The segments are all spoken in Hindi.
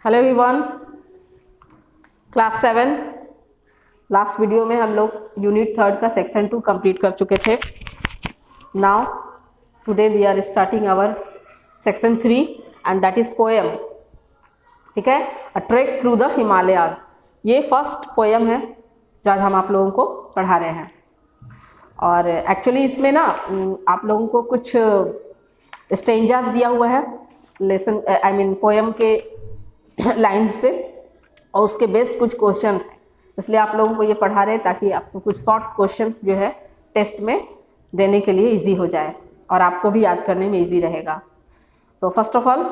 Hello everyone, class 7 last video में हम लोग यूनिट 3 का सेक्शन 2 कंप्लीट कर चुके थे। Now today we are starting our section 3 and that is poem. ठीक है, a trek through the Himalayas. ये फर्स्ट पोएम है जो आज हम आप लोगों को पढ़ा रहे हैं। और एक्चुअली इसमें ना आप लोगों को कुछ स्टेंजास दिया हुआ है लेसन पोएम के लाइन से, और उसके बेस्ड कुछ क्वेश्चंस हैं, इसलिए आप लोगों को ये पढ़ा रहे हैं ताकि आपको कुछ शॉर्ट क्वेश्चंस जो है टेस्ट में देने के लिए इजी हो जाए और आपको भी याद करने में इजी रहेगा। सो फर्स्ट ऑफ ऑल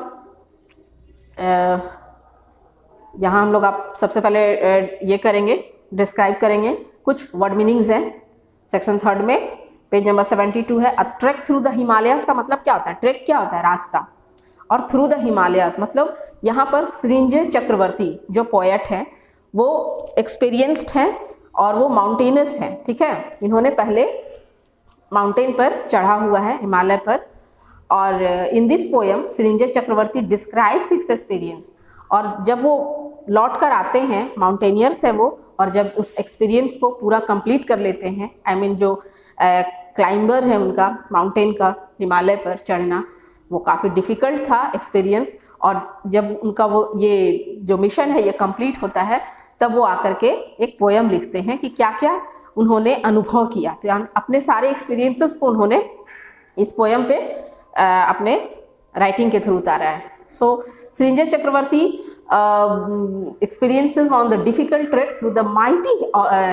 यहाँ हम लोग आप सबसे पहले ये करेंगे, डिस्क्राइब करेंगे कुछ वर्ड मीनिंग्स हैं। सेक्शन 3 में पेज नंबर 72 है। A track through the Himalayas का मतलब क्या होता है? ट्रैक क्या होता है? रास्ता। और थ्रू द हिमालयाज मतलब यहाँ पर सृंजय चक्रवर्ती जो पोएट हैं वो एक्सपीरियंस्ड हैं और वो माउंटेनस हैं। ठीक है, इन्होंने पहले माउंटेन पर चढ़ा हुआ है, हिमालय पर। और in this poem Srinjay Chakraborty describes his experience. और जब वो लौट कर आते हैं, माउंटेनियर्स है वो, और जब उस एक्सपीरियंस को पूरा कंप्लीट कर लेते हैं, जो क्लाइंबर है उनका माउंटेन का हिमालय पर चढ़ना वो काफ़ी डिफ़िकल्ट था एक्सपीरियंस। और जब उनका वो ये जो मिशन है ये कंप्लीट होता है तब वो आकर के एक पोएम लिखते हैं कि क्या क्या उन्होंने अनुभव किया। तो अपने सारे एक्सपीरियंसेस को उन्होंने इस पोएम पे अपने राइटिंग के थ्रू उतारा है। So Srinjay Chakraborty experiences on the difficult track through the mighty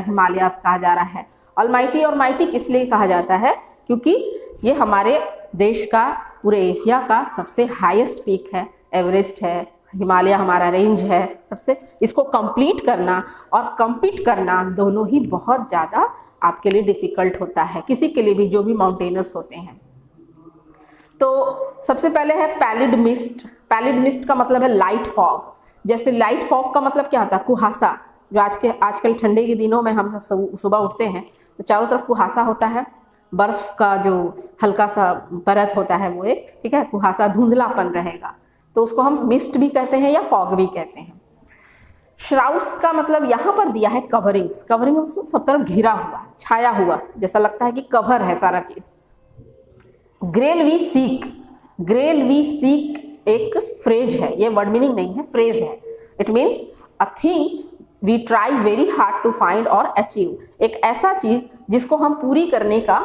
Himalayas कहा जा रहा है। ऑलमाइटी और माइटी किस लिए कहा जाता है? क्योंकि ये हमारे देश का, पूरे एशिया का सबसे हाईएस्ट पीक है, एवरेस्ट है, हिमालय हमारा रेंज है सबसे। इसको कंप्लीट करना और कम्पीट करना दोनों ही बहुत ज़्यादा आपके लिए डिफ़िकल्ट होता है, किसी के लिए भी जो भी माउंटेनर्स होते हैं। तो सबसे पहले है पैलिड मिस्ट। पैलिड मिस्ट का मतलब है लाइट फॉग। जैसे लाइट फॉग का मतलब क्या होता है? कुहासा। जो आजकल ठंडे के दिनों में हम सब सुबह उठते हैं तो चारों तरफ कुहासा होता है, बर्फ़ का जो हल्का सा परत होता है वो एक, ठीक है, कुहासा, धुंधलापन रहेगा, तो उसको हम मिस्ट भी कहते हैं या फॉग भी कहते हैं। श्राउड्स का मतलब यहाँ पर दिया है कवरिंग्स। कवरिंग्स सब तरफ घिरा हुआ, छाया हुआ, जैसा लगता है कि कवर है सारा चीज़। Grail we seek. Grail we seek एक फ्रेज है, ये वर्ड मीनिंग नहीं है, फ्रेज है। It means a thing we try very hard to find और अचीव। एक ऐसा चीज़ जिसको हम पूरी करने का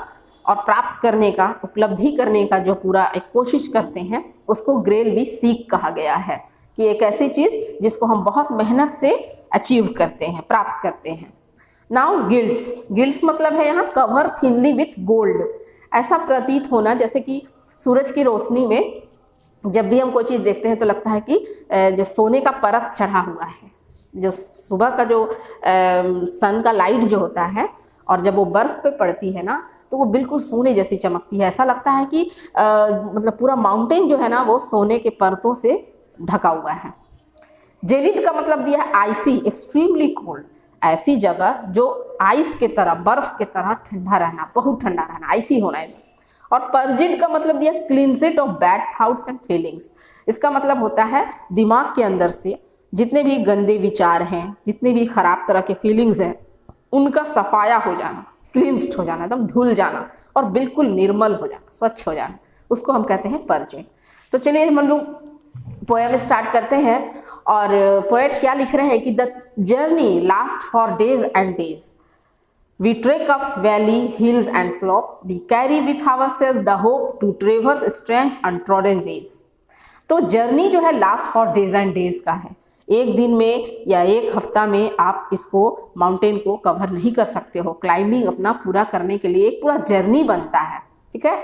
और प्राप्त करने का, उपलब्धि करने का जो पूरा एक कोशिश करते हैं उसको ग्रेल वी सीक कहा गया है, कि एक ऐसी चीज़ जिसको हम बहुत मेहनत से अचीव करते हैं, प्राप्त करते हैं। Now guilds. गिल्ड्स मतलब है यहाँ कवर थिनली विथ गोल्ड। ऐसा प्रतीत होना जैसे कि सूरज की रोशनी में जब भी हम कोई चीज़ देखते हैं तो लगता है कि जो सोने का परत चढ़ा हुआ है। जो सुबह का जो सन का लाइट जो होता है और जब वो बर्फ़ पे पड़ती है ना तो वो बिल्कुल सोने जैसी चमकती है। ऐसा लगता है कि मतलब पूरा माउंटेन जो है ना वो सोने के परतों से ढका हुआ है। जेलिड का मतलब दिया है आइसी, एक्सट्रीमली कोल्ड। ऐसी जगह जो आइस के तरह, बर्फ़ के तरह ठंडा रहना, बहुत ठंडा रहना, आइसी होना है। और परजिड का मतलब दिया cleansed of bad thoughts and feelings. इसका मतलब होता है दिमाग के अंदर से जितने भी गंदे विचार हैं, जितने भी खराब तरह के फीलिंग्स हैं, उनका सफाया हो जाना, क्लींस्ड हो जाना, एकदम धुल जाना और बिल्कुल निर्मल हो जाना, स्वच्छ हो जाना, उसको हम कहते हैं परजिड। तो चलिए हम लोग पोएम स्टार्ट करते हैं। और पोएट क्या लिख रहे हैं कि the journey last for days and days. We trek up valley, hills and slope. We carry with ourselves the hope to traverse strange untrodden ways. तो जर्नी जो है last for days and days का है। एक दिन में या एक हफ्ता में आप इसको माउंटेन को कवर नहीं कर सकते हो। क्लाइंबिंग अपना पूरा करने के लिए एक पूरा जर्नी बनता है, ठीक है,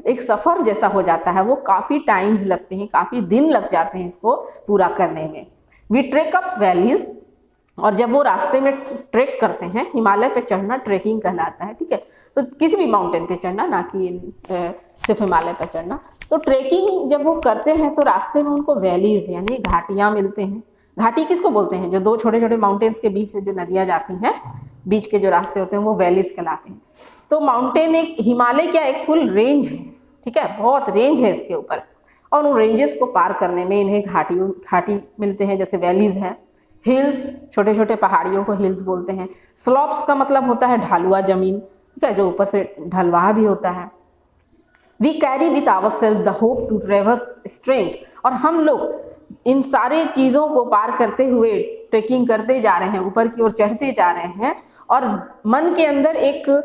एक सफ़र जैसा हो जाता है। वो काफ़ी टाइम्स लगते हैं, काफ़ी दिन लग जाते हैं इसको पूरा करने में। We trek up valleys. और जब वो रास्ते में ट्रैक करते हैं, हिमालय पे चढ़ना ट्रैकिंग कहलाता है, ठीक है, तो किसी भी माउंटेन पे चढ़ना, ना कि सिर्फ हिमालय पे चढ़ना। तो ट्रैकिंग जब वो करते हैं तो रास्ते में उनको वैलीज यानी घाटियाँ मिलते हैं। घाटी किसको बोलते हैं? जो दो छोटे छोटे माउंटेन्स के बीच से जो नदियाँ जाती हैं, बीच के जो रास्ते होते हैं वो वैलीज कहलाते हैं। तो माउंटेन एक, हिमालय क्या एक फुल रेंज है, ठीक है, बहुत रेंज है इसके ऊपर। और उन रेंजेस को पार करने में इन्हें घाटी मिलते हैं, जैसे वैलीज है, हिल्स, छोटे छोटे पहाड़ियों को हिल्स बोलते हैं। स्लॉप्स का मतलब होता है ढालुआ जमीन, ठीक है, जो ऊपर से ढलवाहा भी होता है। We carry with our self the hope to traverse strange, और हम लोग इन सारे चीज़ों को पार करते हुए ट्रेकिंग करते जा रहे हैं, ऊपर की ओर चढ़ते जा रहे हैं, और मन के अंदर एक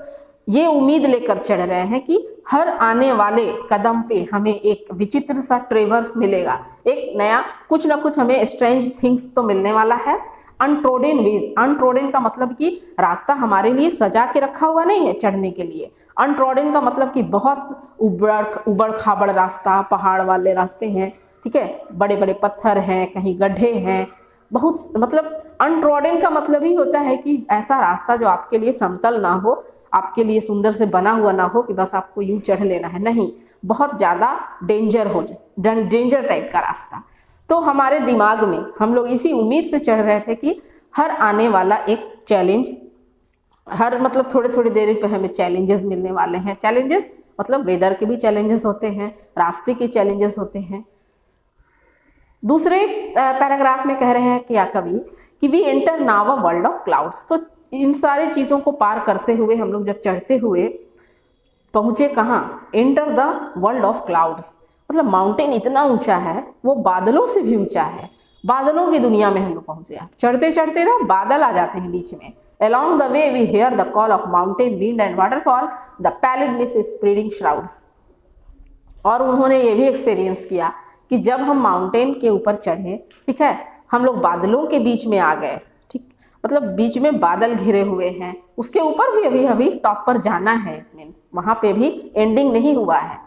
ये उम्मीद लेकर चढ़ रहे हैं कि हर आने वाले कदम पे हमें एक विचित्र सा ट्रेवर्स मिलेगा, एक नया कुछ ना कुछ हमें स्ट्रेंज थिंग्स तो मिलने वाला है। अनट्रोडन वेज, अनट्रोडन का मतलब कि रास्ता हमारे लिए सजा के रखा हुआ नहीं है चढ़ने के लिए। अनट्रोडन का मतलब कि बहुत उबड़ खाबड़ रास्ता, पहाड़ वाले रास्ते हैं, ठीक है, बड़े बड़े पत्थर हैं, कहीं गड्ढे हैं, बहुत, मतलब अनट्रोडन का मतलब ही होता है कि ऐसा रास्ता जो आपके लिए समतल ना हो, आपके लिए सुंदर से बना हुआ ना हो कि बस आपको यूं चढ़ लेना है, नहीं, बहुत ज़्यादा डेंजर टाइप का रास्ता। तो हमारे दिमाग में हम लोग इसी उम्मीद से चढ़ रहे थे कि हर आने वाला एक चैलेंज, हर मतलब थोड़े थोड़ी देर पे हमें चैलेंजेस मिलने वाले हैं। चैलेंजेस मतलब वेदर के भी चैलेंजेस होते हैं, रास्ते के चैलेंजेस होते हैं। दूसरे पैराग्राफ में कह रहे हैं क्या कवि कि we enter now a world of clouds. तो इन सारी चीज़ों को पार करते हुए हम लोग जब चढ़ते हुए पहुँचे कहाँ, enter the world of clouds, मतलब माउंटेन इतना ऊंचा है, वो बादलों से भी ऊंचा है, बादलों की दुनिया में हम लोग पहुँचे। चढ़ते चढ़ते ना बादल आ जाते हैं बीच में। Along the way we hear the call of mountain, wind and waterfall, the pallid mist is spreading shrouds। और उन्होंने ये भी एक्सपीरियंस किया कि जब हम माउंटेन के ऊपर चढ़े, ठीक है, हम लोग बादलों के बीच में आ गए, ठीक, मतलब बीच में बादल घिरे हुए हैं, उसके ऊपर भी अभी टॉप पर जाना है, मीन्स वहाँ पे भी एंडिंग नहीं हुआ है।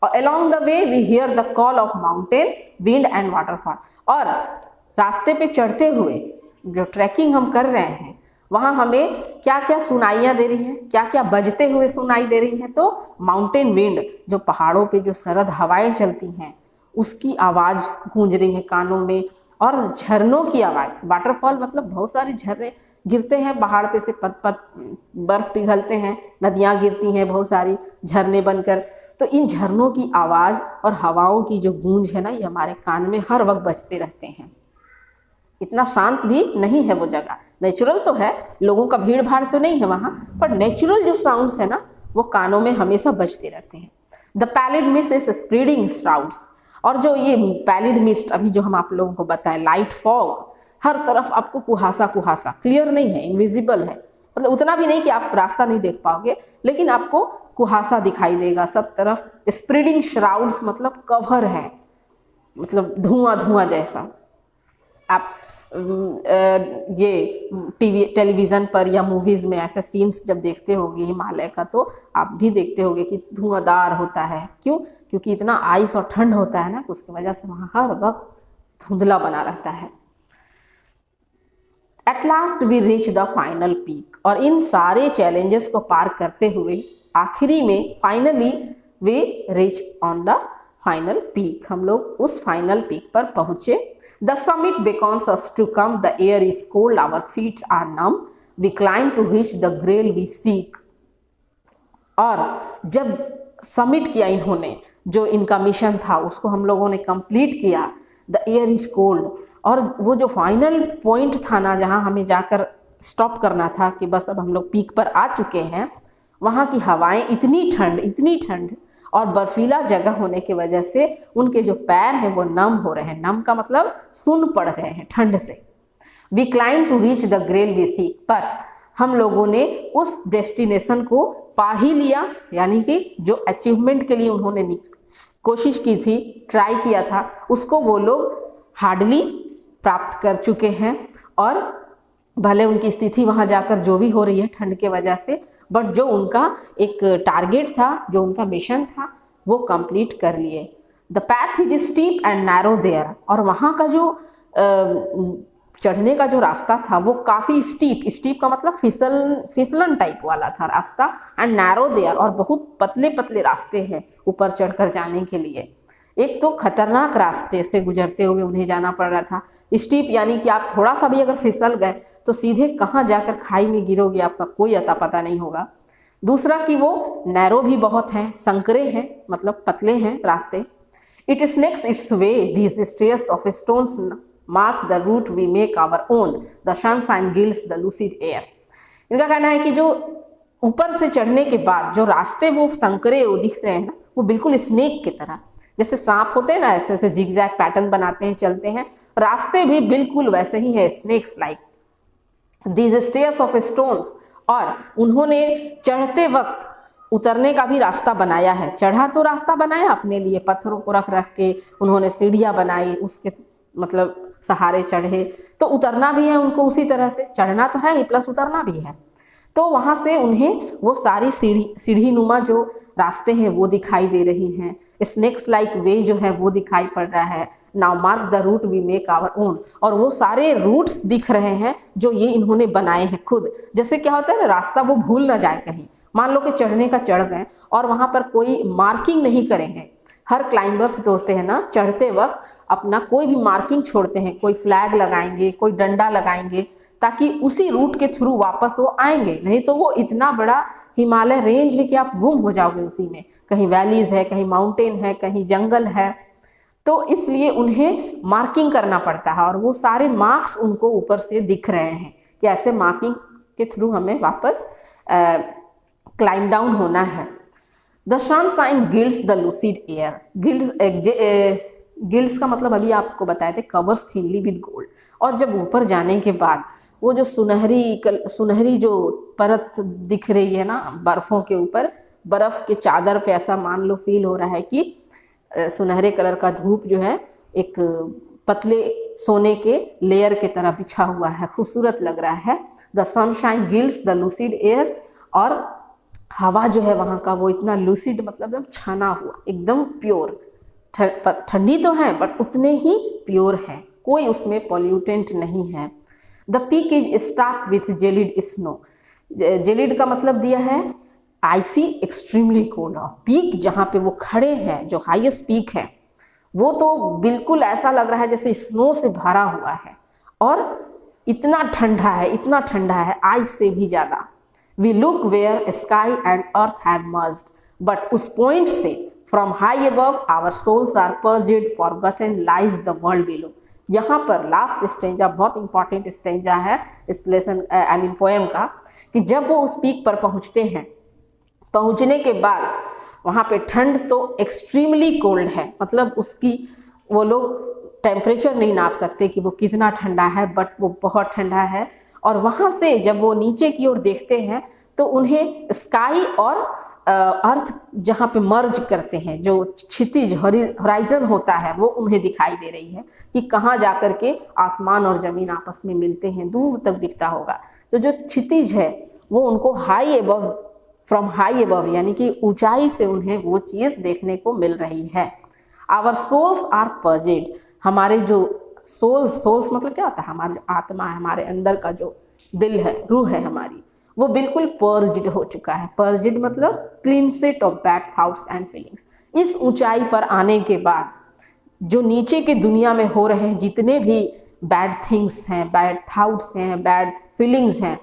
और along the way we hear the call of mountain, wind and waterfall। और रास्ते पे चढ़ते हुए जो ट्रैकिंग हम कर रहे हैं वहाँ हमें क्या क्या सुनाइयाँ दे रही हैं, क्या क्या बजते हुए सुनाई दे रही हैं। तो माउंटेन विंड, जो पहाड़ों पे जो सरद हवाएं चलती हैं उसकी आवाज़ गूंज रही है कानों में, और झरनों की आवाज़, वाटरफॉल मतलब बहुत सारे झरने गिरते हैं पहाड़ पे से, पत पत बर्फ पिघलते हैं, नदियाँ गिरती हैं बहुत सारी झरने बनकर। तो इन झरनों की आवाज़ और हवाओं की जो गूंज है ना, ये हमारे कान में हर वक्त बजते रहते हैं। इतना शांत भी नहीं है वो जगह, नेचुरल तो है, लोगों का भीड़ भाड़ तो नहीं है वहाँ, पर नेचुरल जो साउंड्स है ना वो कानों में हमेशा बजते रहते हैं। The pallid mist is spreading shrouds. और जो ये पैलिड मिस्ट अभी जो हम आप लोगों को बताएं, लाइट फॉग, हर तरफ आपको कुहासा कुहासा, क्लियर नहीं है, इनविजिबल है, मतलब उतना भी नहीं कि आप रास्ता नहीं देख पाओगे, लेकिन आपको कुहासा दिखाई देगा सब तरफ। स्प्रेडिंग श्राउड्स मतलब कवर है, मतलब धुआं धुआं जैसा। आप ये टेलीविज़न पर या मूवीज़ में ऐसे सीन्स जब देखते होगे हिमालय का, तो आप भी देखते होगे कि धुआंधार होता है। क्यों? क्योंकि इतना आइस और ठंड होता है ना, उसकी वजह से वहाँ हर वक्त धुंधला बना रहता है। At last we reach the final peak. और इन सारे चैलेंजेस को पार करते हुए आखिरी में finally we reach on the final peak, हम लोग उस फाइनल पीक पर पहुँचे। The summit beckons us to come, the air is cold, our feet are numb, we climb to reach the grail we seek। और जब समिट किया इन्होंने, जो इनका मिशन था उसको हम लोगों ने कंप्लीट किया, द एयर इज कोल्ड, और वो जो फाइनल पॉइंट था ना जहाँ हमें जाकर स्टॉप करना था कि बस अब हम लोग पीक पर आ चुके हैं, वहाँ की हवाएं इतनी ठंड और बर्फीला जगह होने की वजह से उनके जो पैर हैं वो नम हो रहे हैं। नम का मतलब सुन पड़ रहे हैं ठंड से। We climb to reach the grail we seek, but हम लोगों ने उस डेस्टिनेशन को पा ही लिया, यानी कि जो अचीवमेंट के लिए उन्होंने कोशिश की थी, ट्राई किया था, उसको वो लोग हार्डली प्राप्त कर चुके हैं। और भले उनकी स्थिति वहाँ जाकर जो भी हो रही है ठंड के वजह से, बट जो उनका एक टारगेट था, जो उनका मिशन था, वो कंप्लीट कर लिए। The path is steep and narrow there. और वहाँ का जो चढ़ने का जो रास्ता था वो काफ़ी स्टीप का मतलब फिसलन टाइप वाला था रास्ता, एंड नैरो देयर, और बहुत पतले पतले रास्ते हैं ऊपर चढ़कर जाने के लिए। एक तो खतरनाक रास्ते से गुजरते हुए उन्हें जाना पड़ रहा था। स्टीप यानी कि आप थोड़ा सा भी अगर फिसल गए तो सीधे कहाँ जाकर खाई में गिरोगे, आपका कोई अता पता नहीं होगा। दूसरा कि वो नैरो भी बहुत हैं, संकरे हैं, मतलब पतले हैं रास्ते। It snakes its way, these stairs of stones mark the route we make our own, the sunshine gilds the lucid air। इनका कहना है कि जो ऊपर से चढ़ने के बाद जो रास्ते वो संकरे वो दिख रहे हैं ना, वो बिल्कुल स्नेक की तरह, जैसे सांप होते हैं ना ऐसे ऐसे जिगजैग पैटर्न बनाते हैं चलते हैं, रास्ते भी बिल्कुल वैसे ही है, snakes like. These stairs of stones, और उन्होंने चढ़ते वक्त उतरने का भी रास्ता बनाया है। चढ़ा तो रास्ता बनाया अपने लिए, पत्थरों को रख रख के उन्होंने सीढ़ियाँ बनाई, उसके मतलब सहारे चढ़े, तो उतरना भी है उनको उसी तरह से, चढ़ना तो है ही प्लस उतरना भी है। तो वहाँ से उन्हें वो सारी सीढ़ी नुमा जो रास्ते हैं वो दिखाई दे रही हैं, स्नेक्स लाइक वे जो है वो दिखाई पड़ रहा है। Now mark the route we make our own, और वो सारे रूट्स दिख रहे हैं जो ये इन्होंने बनाए हैं खुद। जैसे क्या होता है ना, रास्ता वो भूल ना जाए कहीं, मान लो कि चढ़ने का चढ़ गए और वहाँ पर कोई मार्किंग नहीं करेंगे। हर क्लाइंबर्स जो होते हैं ना, चढ़ते वक्त अपना कोई भी मार्किंग छोड़ते हैं, कोई फ्लैग लगाएंगे, कोई डंडा लगाएंगे, ताकि उसी रूट के थ्रू वापस वो आएंगे। नहीं तो वो इतना बड़ा हिमालय रेंज है कि आप गुम हो जाओगे उसी में, कहीं वैलीज है, कहीं माउंटेन है, कहीं जंगल है, तो इसलिए उन्हें मार्किंग करना पड़ता है। और वो सारे मार्क्स उनको ऊपर से दिख रहे हैं कि ऐसे मार्किंग के थ्रू हमें वापस क्लाइम डाउन होना है। The sunshine guilds the lucid air, guilds का मतलब अभी आपको बताए थे, कवर्स थिनली विद गोल्ड। और जब ऊपर जाने के बाद वो जो सुनहरी जो परत दिख रही है ना बर्फ़ों के ऊपर, बर्फ़ के चादर पे ऐसा मान लो फील हो रहा है कि सुनहरे कलर का धूप जो है एक पतले सोने के लेयर के तरह बिछा हुआ है, खूबसूरत लग रहा है। The sunshine guilds the lucid air, और हवा जो है वहाँ का वो इतना लूसिड मतलब एकदम छाना हुआ, एकदम प्योर। ठंडी तो है बट उतने ही प्योर है, कोई उसमें पॉल्यूटेंट नहीं है। The peak is stark with gelid snow, gelid का मतलब दिया है आइसी एक्सट्रीमली कोल्ड। पीक जहाँ पे वो खड़े हैं, जो हाईएस्ट पीक है, वो तो बिल्कुल ऐसा लग रहा है जैसे स्नो से भरा हुआ है, और इतना ठंडा है, इतना ठंडा है, आइस से भी ज़्यादा। We look where sky and earth have merged, but उस पॉइंट से from high above our souls are purged, forgotten lies the world below. यहाँ पर लास्ट स्टेंजा बहुत इंपॉर्टेंट स्टेंजा है इस लेसन पोएम का, कि जब वो उस पीक पर पहुँचते हैं, पहुँचने के बाद वहाँ पे ठंड तो एक्सट्रीमली कोल्ड है, मतलब उसकी वो लोग टेम्परेचर नहीं नाप सकते कि वो कितना ठंडा है, बट वो बहुत ठंडा है। और वहाँ से जब वो नीचे की ओर देखते हैं तो उन्हें स्काई और अर्थ जहाँ पे मर्ज करते हैं, जो क्षितिज होराइजन होता है, वो उन्हें दिखाई दे रही है कि कहाँ जाकर के आसमान और ज़मीन आपस में मिलते हैं, दूर तक दिखता होगा। तो जो क्षितिज है वो उनको high above, from high above यानी कि ऊंचाई से उन्हें वो चीज़ देखने को मिल रही है। आवर सोल्स आर पर्ज्ड, हमारे जो सोल्स मतलब क्या होता है, हमारी जो आत्मा है, हमारे अंदर का जो दिल है, रूह है हमारी, वो बिल्कुल पर्ज्ड हो चुका है। पर्ज्ड मतलब cleansed of bad thoughts and feelings. इस ऊंचाई पर आने के बाद जो नीचे के दुनिया में हो रहे हैं जितने भी बैड थिंग्स हैं, बैड थॉट्स हैं, बैड फीलिंग्स हैं,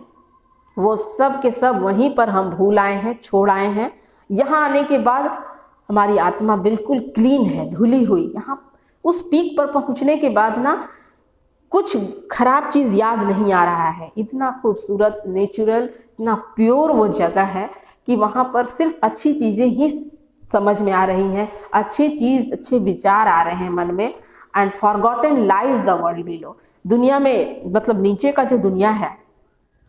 वो सब के सब वहीं पर हम भूल आए हैं, छोड़ आए हैं। यहाँ आने के बाद हमारी आत्मा बिल्कुल क्लीन है, धुली हुई। यहाँ उस पीक पर पहुँचने के बाद ना कुछ खराब चीज़ याद नहीं आ रहा है। इतना खूबसूरत, नेचुरल, इतना प्योर वो जगह है कि वहाँ पर सिर्फ अच्छी चीज़ें ही समझ में आ रही हैं, अच्छी चीज़, अच्छे विचार आ रहे हैं मन में। And forgotten lies the world below, दुनिया में मतलब नीचे का जो दुनिया है,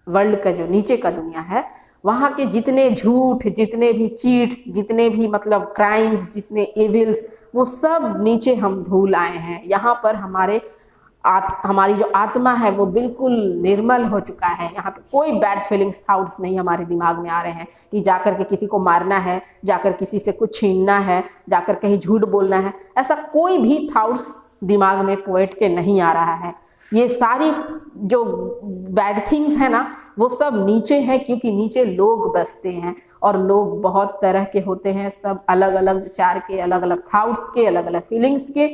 वर्ल्ड का जो नीचे का दुनिया है, वहाँ के जितने झूठ, जितने भी चीट्स, जितने भी मतलब क्राइम्स, जितने एविल्स, वो सब नीचे हम भूल आए हैं। यहाँ पर हमारी जो आत्मा है वो बिल्कुल निर्मल हो चुका है। यहाँ पे कोई बैड फीलिंग्स, थॉट्स नहीं हमारे दिमाग में आ रहे हैं कि जाकर के किसी को मारना है, जाकर किसी से कुछ छीनना है, जाकर कहीं झूठ बोलना है, ऐसा कोई भी थॉट्स दिमाग में पोएट के नहीं आ रहा है। ये सारी जो बैड थिंग्स है ना, वो सब नीचे है, क्योंकि नीचे लोग बसते हैं और लोग बहुत तरह के होते हैं, सब अलग अलग विचार के, अलग अलग थॉट्स के, अलग अलग फीलिंग्स के।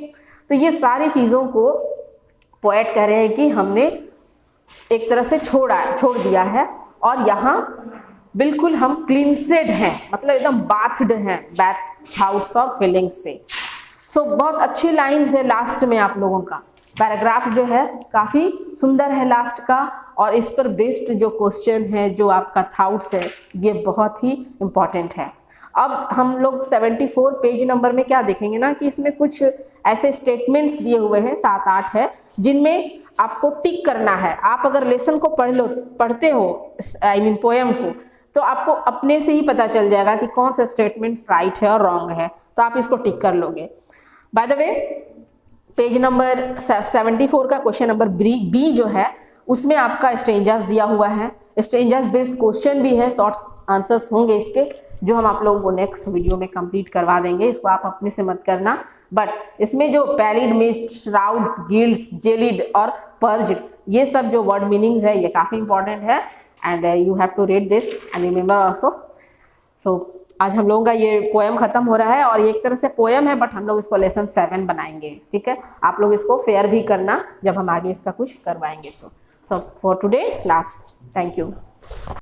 तो ये सारी चीज़ों को पोएट कह रहे हैं कि हमने एक तरह से छोड़ दिया है, और यहाँ बिल्कुल हम क्लींसेड हैं, मतलब एकदम बाथड हैं बैड थॉट्स और फीलिंग्स से। बहुत अच्छी लाइन्स है लास्ट में आप लोगों का। पैराग्राफ जो है काफ़ी सुंदर है लास्ट का, और इस पर बेस्ड जो क्वेश्चन है, जो आपका थॉट्स है, ये बहुत ही इम्पॉर्टेंट है। अब हम लोग 74 पेज नंबर में क्या देखेंगे ना कि इसमें कुछ ऐसे स्टेटमेंट्स दिए हुए हैं, 7-8 है, जिनमें आपको टिक करना है। आप अगर लेसन को पढ़ते हो, आई मीन पोएम को, तो आपको अपने से ही पता चल जाएगा कि कौन सा स्टेटमेंट्स राइट है और रॉन्ग है, तो आप इसको टिक कर लोगे। By the way, page number 74 का क्वेश्चन नंबर बी जो है, उसमें आपका स्ट्रेंजर्स दिया हुआ है, स्ट्रेंजर्स बेस्ड क्वेश्चन भी है, शॉर्ट आंसर्स होंगे इसके, जो हम आप लोगों को नेक्स्ट वीडियो में कंप्लीट करवा देंगे। इसको आप अपने से मत करना, बट इसमें जो पैलिड, मिस्ट, श्राउड्स, गिल्ड्स, जेलिड और पर्ज्ड, ये सब जो वर्ड मीनिंग्स है, ये काफ़ी इंपॉर्टेंट है, and you have to read this and remember also. So आज हम लोगों का ये पोएम खत्म हो रहा है, और ये एक तरह से पोएम है, बट हम लोग इसको लेसन 7 बनाएंगे, ठीक है। आप लोग इसको फेयर भी करना जब हम आगे इसका कुछ करवाएंगे तो। So for today last, thank you.